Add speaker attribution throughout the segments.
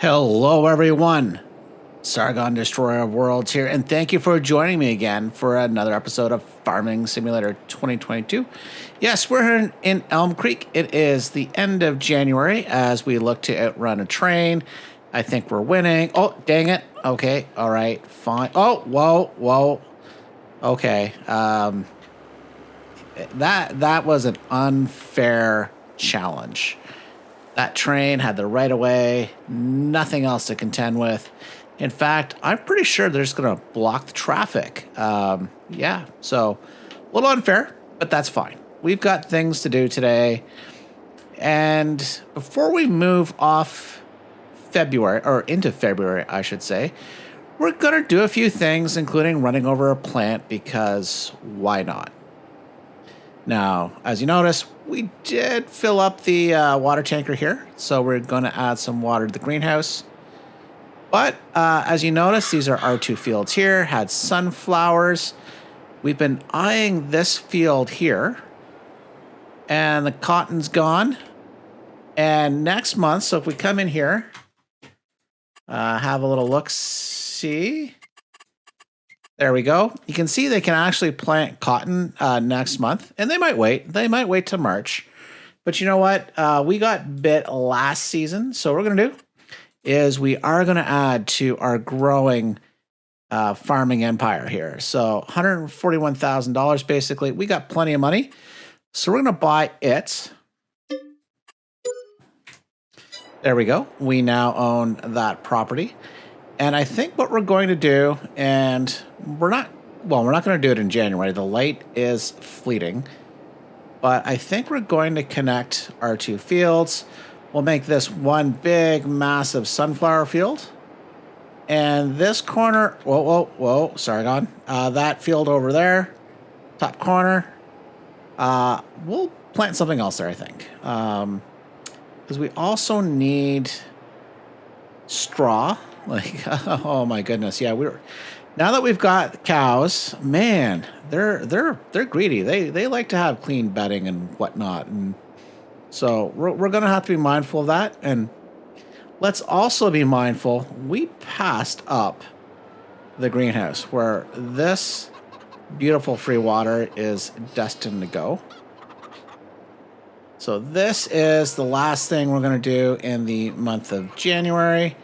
Speaker 1: Hello, everyone. Sargon, Destroyer of Worlds here, and thank you for joining me again for another episode of Farming Simulator 2022. Yes, we're here in Elmcreek. It is the end of January as we look to outrun a train. I think we're winning. Oh, dang it. Okay, all right, fine. Oh, whoa. Okay, that was an unfair challenge. That train had the right of way, nothing else to contend with. In fact, I'm pretty sure they're just going to block the traffic. Yeah, so a little unfair, but that's fine. We've got things to do today. And before we move off February, or into February, I should say, we're going to do a few things, including running over a plant, because why not? Now, as you notice, we did fill up the water tanker here, so we're going to add some water to the greenhouse. But as you notice, these are our two fields here, had sunflowers. We've been eyeing this field here, and the cotton's gone. And next month, so if we come in here, have a little look-see. There we go. You can see they can actually plant cotton next month, and they might wait. They might wait till March. But you know what? We got bit last season, so what we're going to do is we are going to add to our growing farming empire here. So $141,000 basically. We got plenty of money, so we're going to buy it. There we go. We now own that property. And I think what we're going to do, and we're not going to do it in January. The light is fleeting. But I think we're going to connect our two fields. We'll make this one big, massive sunflower field. And this corner, whoa, Sargon. That field over there, top corner, we'll plant something else there, I think. Because we also need straw. Like, oh my goodness, yeah. Now that we've got cows, man, they're greedy. They like to have clean bedding and whatnot, and so we're gonna have to be mindful of that. And let's also be mindful. We passed up the greenhouse where this beautiful free water is destined to go. So this is the last thing we're gonna do in the month of January.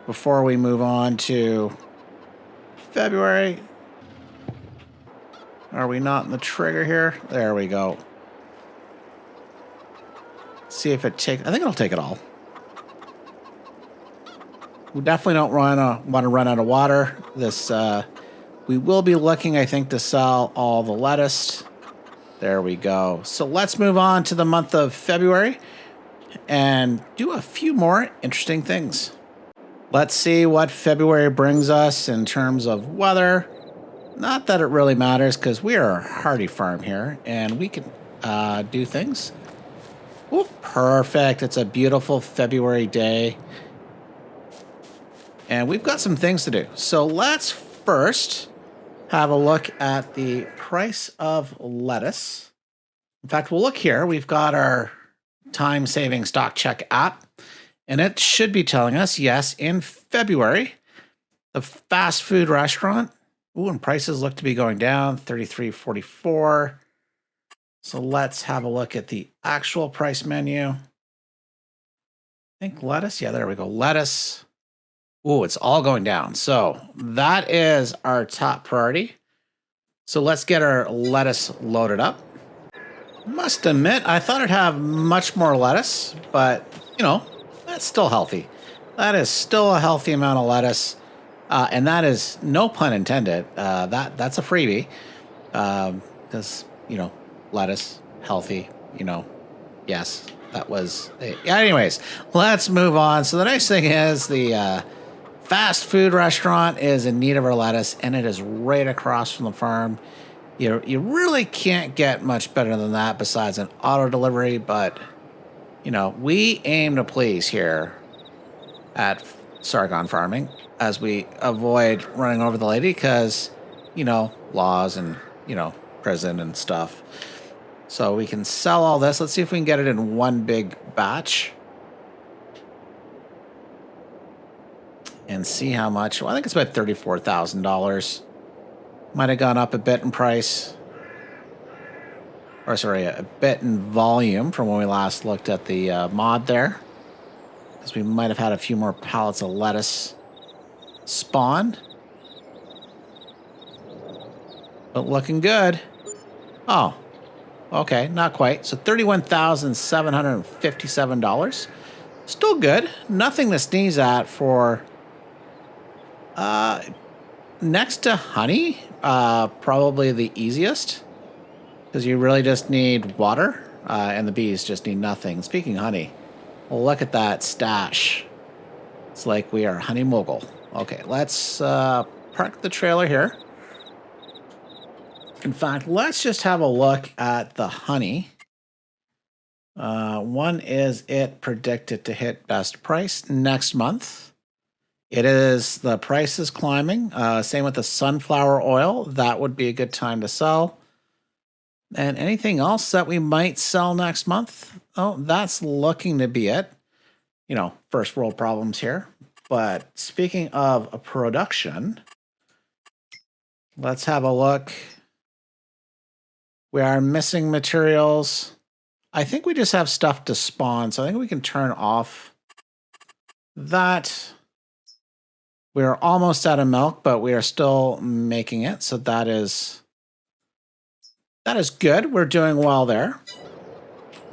Speaker 1: Before we move on to February. Are we not in the trigger here? There we go. See if it takes... I think it'll take it all. We definitely don't want to run out of water. This we will be looking, I think, to sell all the lettuce. There we go. So let's move on to the month of February and do a few more interesting things. Let's see what February brings us in terms of weather. Not that it really matters because we are a hardy farm here and we can do things. Oh, perfect. It's a beautiful February day. And we've got some things to do. So let's first have a look at the price of lettuce. In fact, we'll look here. We've got our time-saving stock check app. And it should be telling us, yes, in February, the fast food restaurant, and prices look to be going down, $33.44. So let's have a look at the actual price menu. I think lettuce, yeah, there we go, lettuce. It's all going down. So that is our top priority. So let's get our lettuce loaded up. Must admit, I thought it'd have much more lettuce, but, that's still healthy. That is still a healthy amount of lettuce. And that is, no pun intended, that's a freebie. Because, lettuce, healthy, yes, that was... Anyways, let's move on. So the nice thing is the fast food restaurant is in need of our lettuce, and it is right across from the farm. You really can't get much better than that besides an auto delivery, but... we aim to please here at Sargon Farming as we avoid running over the lady because, laws and, prison and stuff. So we can sell all this. Let's see if we can get it in one big batch. and see how much. Well, I think it's about $34,000. Might have gone up a bit in price. Or sorry, a bit in volume from when we last looked at the mod there. Because we might have had a few more pallets of lettuce spawn. But looking good. Oh, okay, not quite. So $31,757. Still good. Nothing to sneeze at for next to honey. Probably the easiest. Because you really just need water. And the bees just need nothing. Speaking of honey, look at that stash. It's like we are honey mogul. Okay, let's park the trailer here. In fact, let's just have a look at the honey. One is it predicted to hit best price next month. It is, the price is climbing. Same with the sunflower oil. That would be a good time to sell. And anything else that we might sell next month? Oh, that's looking to be it. You know, first world problems here. But speaking of a production, let's have a look. We are missing materials. I think we just have stuff to spawn, so I think we can turn off that. We are almost out of milk, but we are still making it, so that is good. We're doing well there.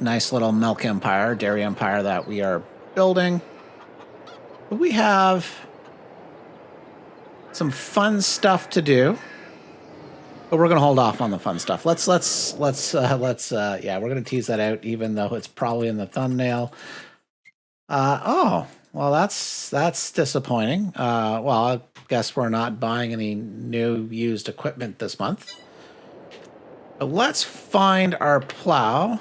Speaker 1: Nice little milk empire, dairy empire that we are building. But we have some fun stuff to do. But we're gonna hold off on the fun stuff. Let's yeah, we're gonna tease that out, even though it's probably in the thumbnail. Oh, well, that's disappointing. Well, I guess we're not buying any new used equipment this month. But let's find our plow,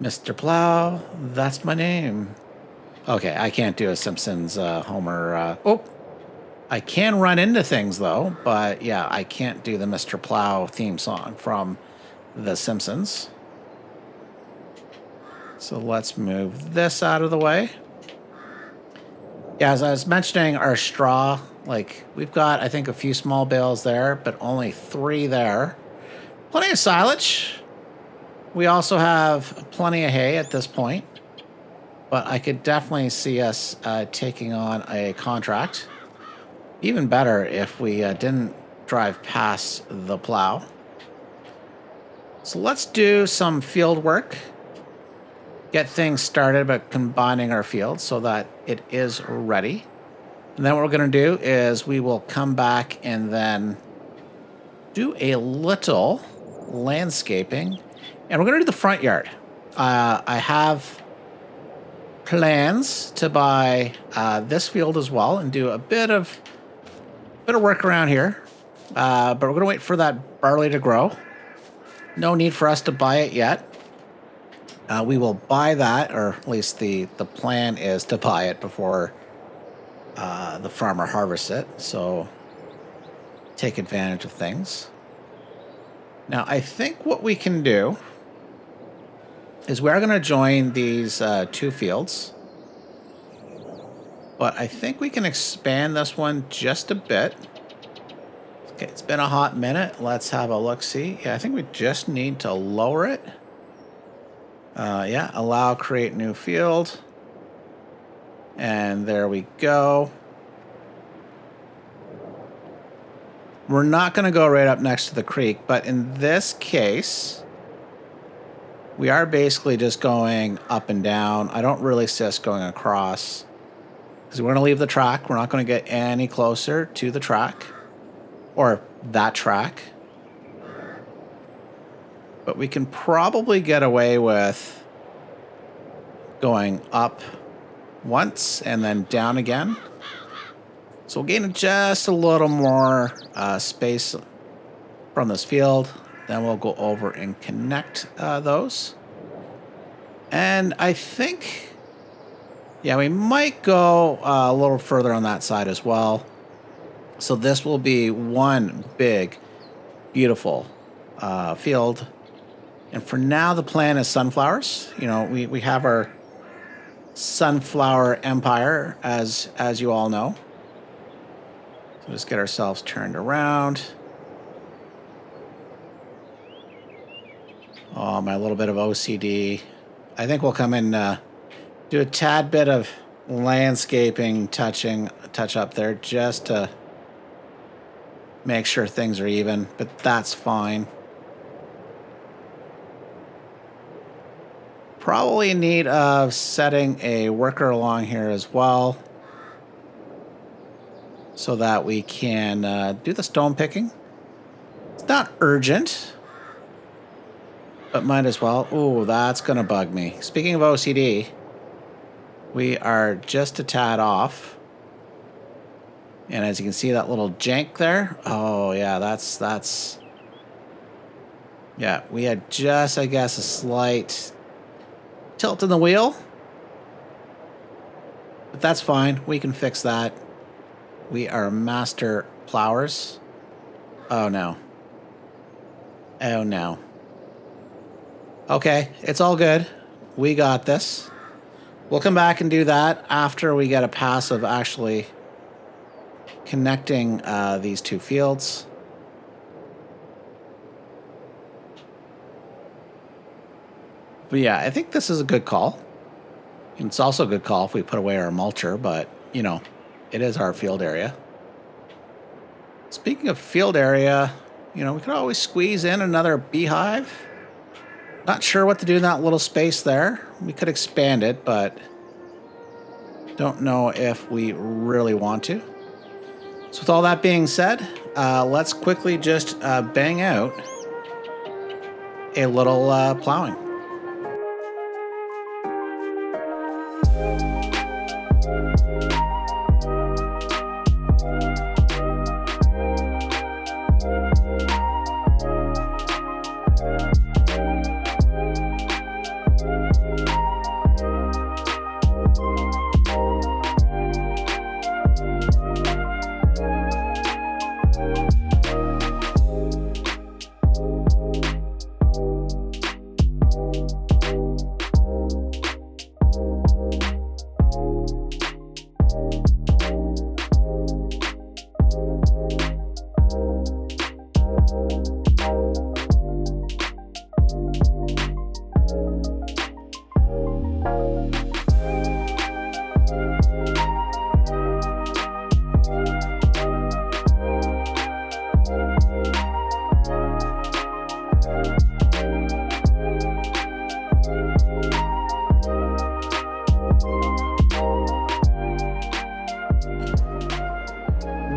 Speaker 1: Mr. Plow. That's my name. Okay, I can't do a Simpsons Homer. Oh. I can run into things, though, but yeah, I can't do the Mr. Plow theme song from The Simpsons. So let's move this out of the way. Yeah, as I was mentioning, our straw, like, we've got, I think, a few small bales there, but only 3 there. Plenty of silage. We also have plenty of hay at this point, but I could definitely see us taking on a contract. Even better if we didn't drive past the plow. So let's do some field work. Get things started by combining our fields so that it is ready. And then what we're going to do is we will come back and then do a little landscaping. And we're going to do the front yard. I have plans to buy this field as well and do a bit of work around here, but we're going to wait for that barley to grow. No need for us to buy it yet. We will buy that, or at least the plan is to buy it before the farmer harvests it, so take advantage of things. Now, I think what we can do is we're going to join these 2 fields. But I think we can expand this one just a bit. Okay, it's been a hot minute. Let's have a look-see. Yeah, I think we just need to lower it. Yeah, allow create new field. And there we go. We're not going to go right up next to the creek, but in this case, we are basically just going up and down. I don't really see us going across. Because we're going to leave the track. We're not going to get any closer to the track. Or that track. But we can probably get away with going up once and then down again. So we'll gain just a little more space from this field. Then we'll go over and connect those. And I think... yeah, we might go a little further on that side as well. So this will be one big, beautiful field. And for now, the plan is sunflowers. You know, we have our sunflower empire, as you all know. Just get ourselves turned around. Oh, my little bit of OCD. I think we'll come in, do a tad bit of landscaping touch up there just to make sure things are even, but that's fine. Probably in need of setting a worker along here as well so that we can do the stone picking. It's not urgent, but might as well. Ooh, that's gonna bug me. Speaking of OCD, we are just a tad off. And as you can see, that little jank there. Oh yeah, that's yeah, we had just, I guess, a slight tilt in the wheel. But that's fine. We can fix that. We are master plowers. Oh no. Oh no. Okay, it's all good. We got this. We'll come back and do that after we get a pass of actually connecting these two fields. But yeah, I think this is a good call. And it's also a good call if we put away our mulcher, but, you know, it is our field area. Speaking of field area, you know, we could always squeeze in another beehive. Not sure what to do in that little space there. We could expand it, but don't know if we really want to. So with all that being said, let's quickly just bang out a little plowing.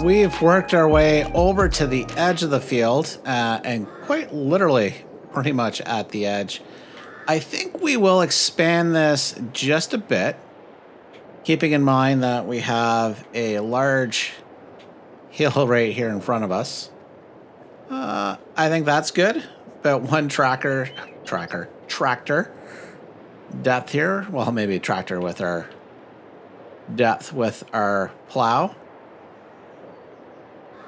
Speaker 1: We've worked our way over to the edge of the field, and quite literally pretty much at the edge. I think we will expand this just a bit, keeping in mind that we have a large hill right here in front of us. I think that's good. About one tractor depth here. Well, maybe a tractor with our depth with our plow.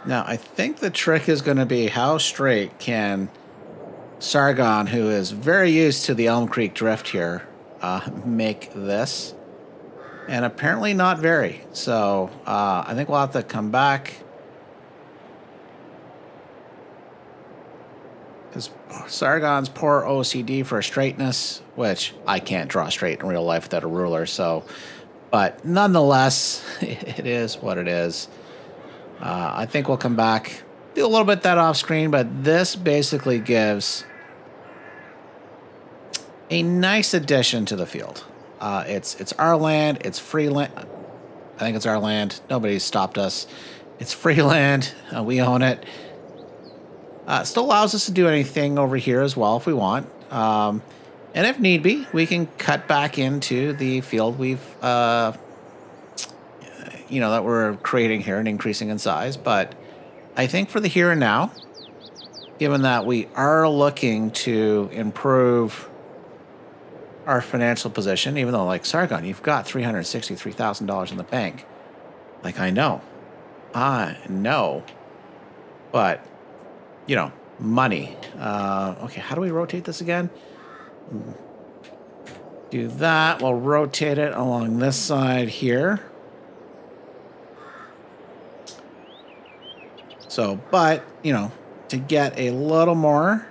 Speaker 1: Now, I think the trick is going to be how straight can Sargon, who is very used to the Elmcreek drift here, make this. And apparently not very. So I think we'll have to come back. Because Sargon's poor OCD for straightness, which I can't draw straight in real life without a ruler. So, but nonetheless, it is what it is. I think we'll come back, do a little bit that off screen, but this basically gives a nice addition to the field. It's our land. It's free land. I think it's our land. Nobody's stopped us. It's free land. We own it. Still allows us to do anything over here as well if we want. And if need be, we can cut back into the field we've that we're creating here and increasing in size. But I think for the here and now, given that we are looking to improve our financial position, even though, like, Sargon, you've got $363,000 in the bank. Like, I know. But, money. Okay, how do we rotate this again? Do that. We'll rotate it along this side here. So, but, you know, to get a little more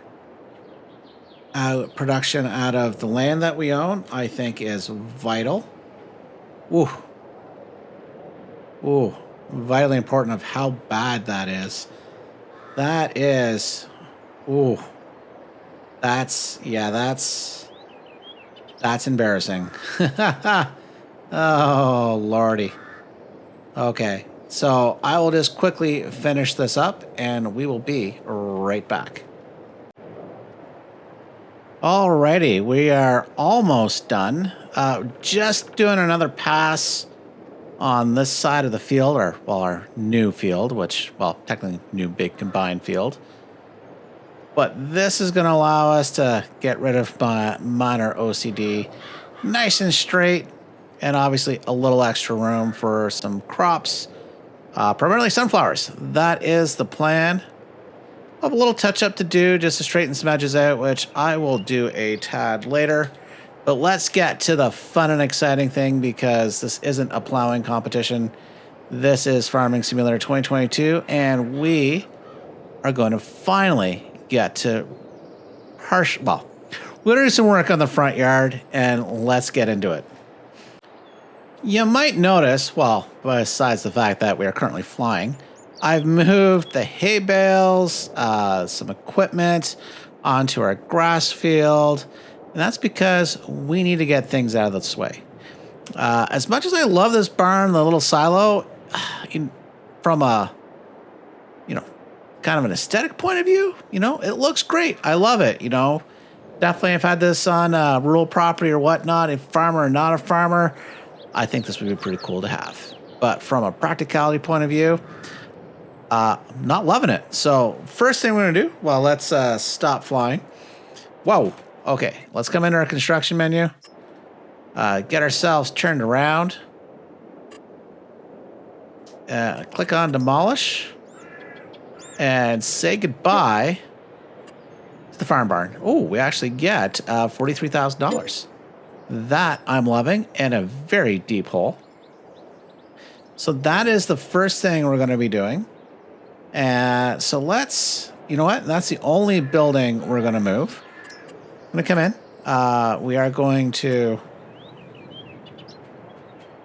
Speaker 1: production out of the land that we own, I think is vital. Ooh. Ooh. Vitally important of how bad that is. That is... Ooh. That's embarrassing. Oh, Lordy. Okay, so I will just quickly finish this up and we will be right back. Alrighty, we are almost done. Just doing another pass on this side of the field, or, well, our new field, which, well, technically new big combined field. But this is going to allow us to get rid of my minor OCD nice and straight, and obviously a little extra room for some crops, primarily sunflowers. That is the plan. I have a little touch up to do just to straighten some edges out, which I will do a tad later. But let's get to the fun and exciting thing, because this isn't a plowing competition. This is Farming Simulator 2022, and we are going to finally get to we're going to do some work on the front yard, and let's get into it. You might notice, well, besides the fact that we are currently flying, I've moved the hay bales, some equipment onto our grass field, and that's because we need to get things out of this way. As much as I love this barn, the little silo, from a, kind of an aesthetic point of view, it looks great. I love it, Definitely, I've had this on rural property or whatnot, a farmer or not a farmer. I think this would be pretty cool to have. But from a practicality point of view, not loving it. So first thing we're going to do, well, let's stop flying. Whoa. Okay, let's come into our construction menu. Get ourselves turned around. Click on demolish. And say goodbye to the farm barn. Oh, we actually get $43,000. That I'm loving, and a very deep hole. So that is the first thing we're going to be doing. So let's, you know what? That's the only building we're going to move. I'm going to come in. We are going to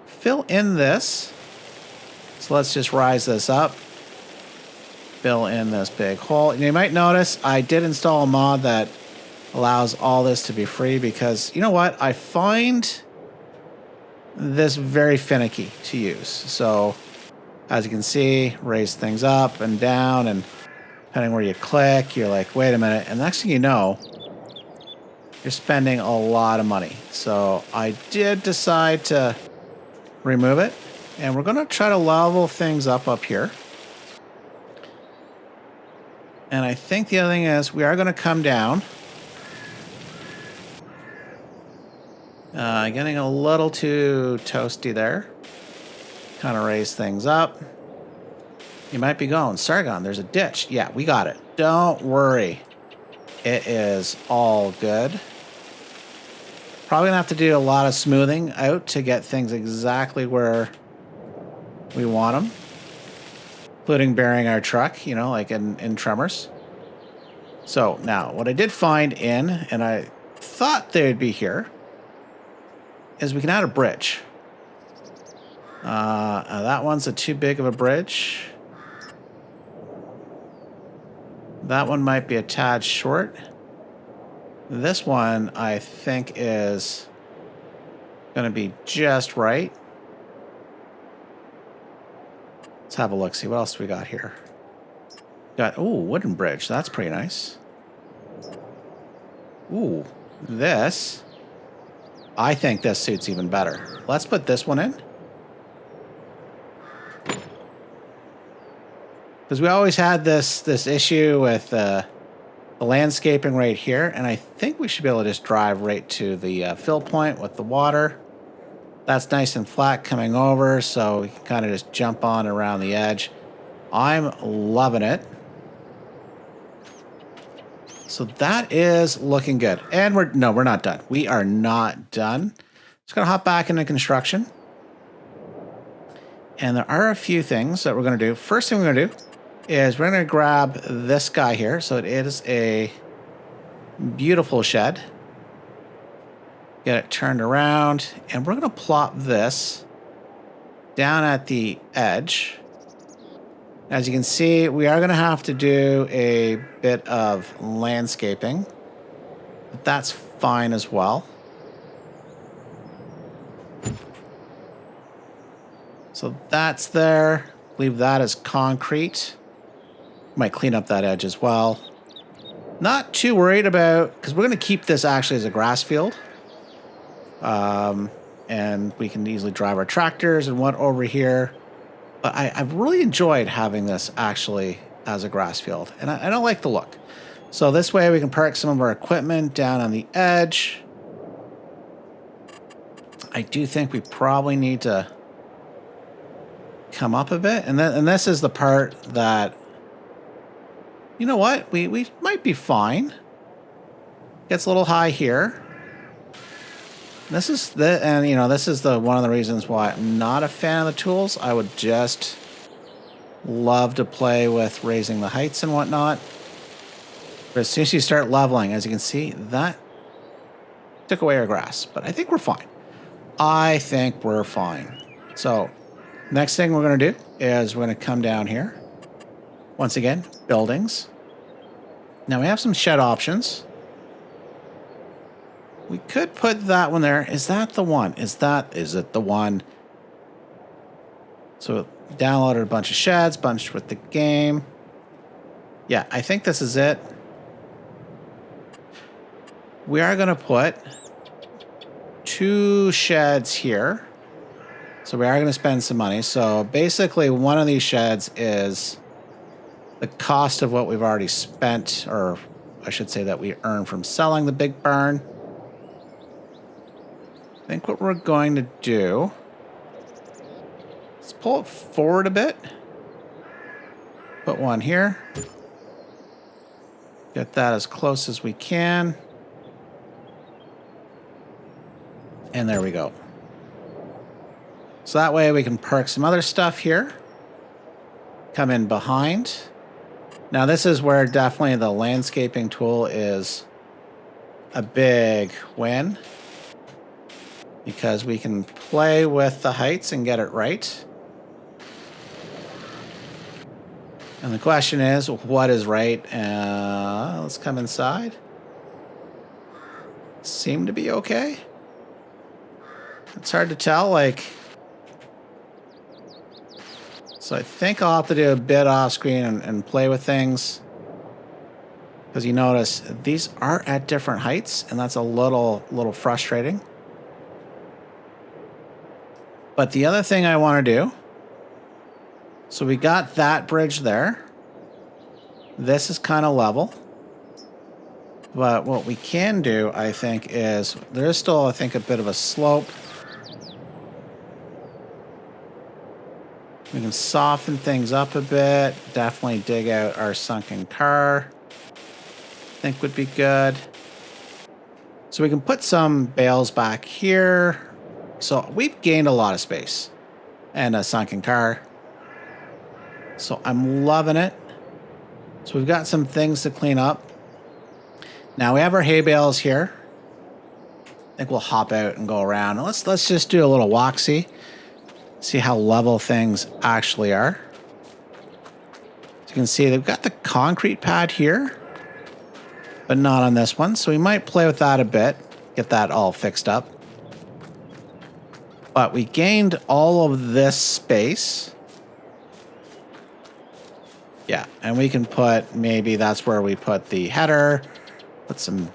Speaker 1: fill in this. So let's just rise this up. Fill in this big hole. And you might notice I did install a mod that allows all this to be free, because you know what? I find this very finicky to use. So as you can see, raise things up and down, and depending where you click, you're like, wait a minute. And the next thing you know, you're spending a lot of money. So I did decide to remove it, and we're going to try to level things up here. And I think the other thing is we are going to come down. Getting a little too toasty there. Kind of raise things up. You might be going, Sargon, there's a ditch. Yeah, we got it. Don't worry. It is all good. Probably going to have to do a lot of smoothing out to get things exactly where we want them. Including burying our truck, like in tremors. So now, what I did find and I thought they'd be here, is we can add a bridge. That one's too big of a bridge. That one might be a tad short. This one, I think, is going to be just right. Let's have a look, see what else we got here. Got, wooden bridge. That's pretty nice. Ooh, this. I think this suits even better. Let's put this one in. Because we always had this issue with the landscaping right here, and I think we should be able to just drive right to the fill point with the water. That's nice and flat coming over, so we can kind of just jump on around the edge. I'm loving it. So that is looking good. And we're not done. We are not done. Just going to hop back into construction. And there are a few things that we're going to do. First thing we're going to do is we're going to grab this guy here. So it is a beautiful shed. Get it turned around, and we're going to plop this down at the edge. As you can see, we are going to have to do a bit of landscaping, but that's fine as well. So that's there. Leave that as concrete. Might clean up that edge as well. Not too worried about, because we're going to keep this actually as a grass field. And we can easily drive our tractors and what over here. But I've really enjoyed having this actually as a grass field. And I don't like the look. So this way we can park some of our equipment down on the edge. I do think we probably need to come up a bit. And this is the part that, you know what? We might be fine. Gets a little high here. This is this is one of the reasons why I'm not a fan of the tools. I would just love to play with raising the heights and whatnot. But as soon as you start leveling, as you can see, that took away our grass. But I think we're fine. I think we're fine. So next thing we're going to do is we're going to come down here. Once again, buildings. Now we have some shed options. We could put that one there. Is that the one? Is it the one? So downloaded a bunch of sheds, bunched with the game. Yeah, I think this is it. We are going to put 2 sheds here. So we are going to spend some money. So basically one of these sheds is the cost of what we've already spent, or I should say that we earned from selling the big barn. I think what we're going to do, let's pull it forward a bit. Put one here. Get that as close as we can. And there we go. So that way we can park some other stuff here. Come in behind. Now this is where definitely the landscaping tool is a big win, because we can play with the heights and get it right. And the question is, what is right? Let's come inside. Seem to be okay. It's hard to tell, so I think I'll have to do a bit off screen and play with things. Because you notice these are at different heights, and that's a little frustrating. But the other thing I want to do, so we got that bridge there. This is kind of level. But what we can do, I think, is there's still, I think, a bit of a slope. We can soften things up a bit. Definitely dig out our sunken car. I think would be good. So we can put some bales back here. So we've gained a lot of space and a sunken car. So I'm loving it. So we've got some things to clean up. Now we have our hay bales here. I think we'll hop out and go around. And let's just do a little walk-see. See how level things actually are. As you can see, they've got the concrete pad here, but not on this one. So we might play with that a bit, get that all fixed up. But we gained all of this space. Yeah, and we can put, maybe that's where we put the header. Put some,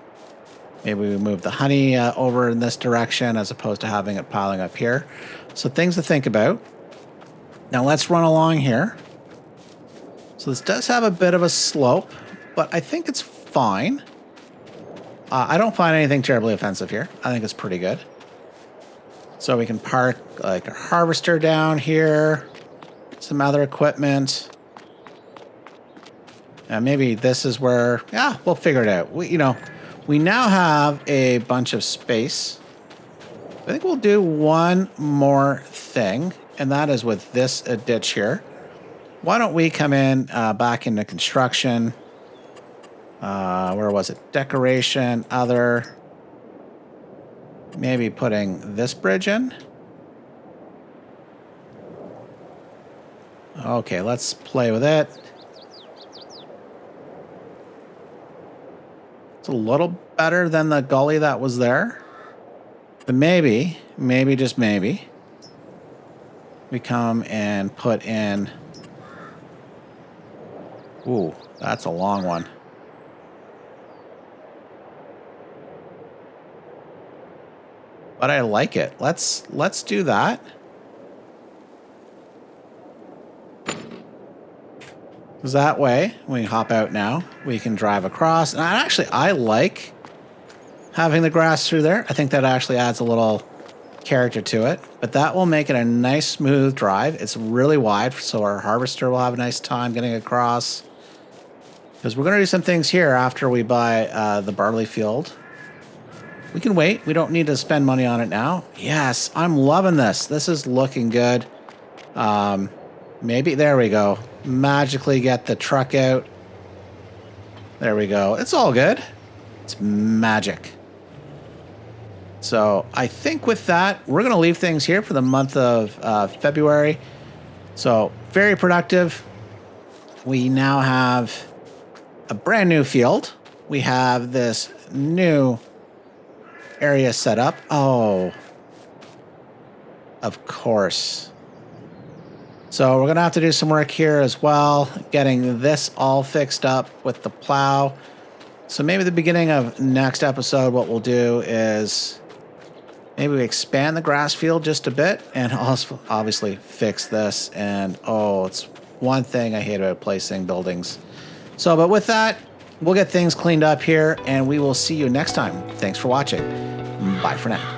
Speaker 1: maybe we move the honey over in this direction as opposed to having it piling up here. So things to think about. Now let's run along here. So this does have a bit of a slope, but I think it's fine. I don't find anything terribly offensive here. I think it's pretty good. So we can park like a harvester down here, some other equipment. And maybe this is where, yeah, we'll figure it out. We now have a bunch of space. I think we'll do one more thing, and that is with this ditch here. why don't we come in back into construction? Where was it? Decoration, other. Maybe putting this bridge in. Okay, let's play with it. It's a little better than the gully that was there. But maybe, just maybe, we come and put in... Ooh, that's a long one. But I like it. Let's do that. Because that way, when we hop out now, we can drive across. And I like having the grass through there. I think that actually adds a little character to it. But that will make it a nice, smooth drive. It's really wide, so our harvester will have a nice time getting across. Because we're going to do some things here after we buy the barley field. We can wait. We don't need to spend money on it now. Yes, I'm loving this. This is looking good. Maybe, there we go. Magically get the truck out. There we go. It's all good. It's magic. So I think with that, we're going to leave things here for the month of February. So very productive. We now have a brand new field. We have this new area set up. Oh, of course. So we're going to have to do some work here as well, getting this all fixed up with the plow. So maybe the beginning of next episode, what we'll do is maybe we expand the grass field just a bit and also obviously fix this. And oh, it's one thing I hate about placing buildings. So, but with that, we'll get things cleaned up here and we will see you next time. Thanks for watching. Bye for now.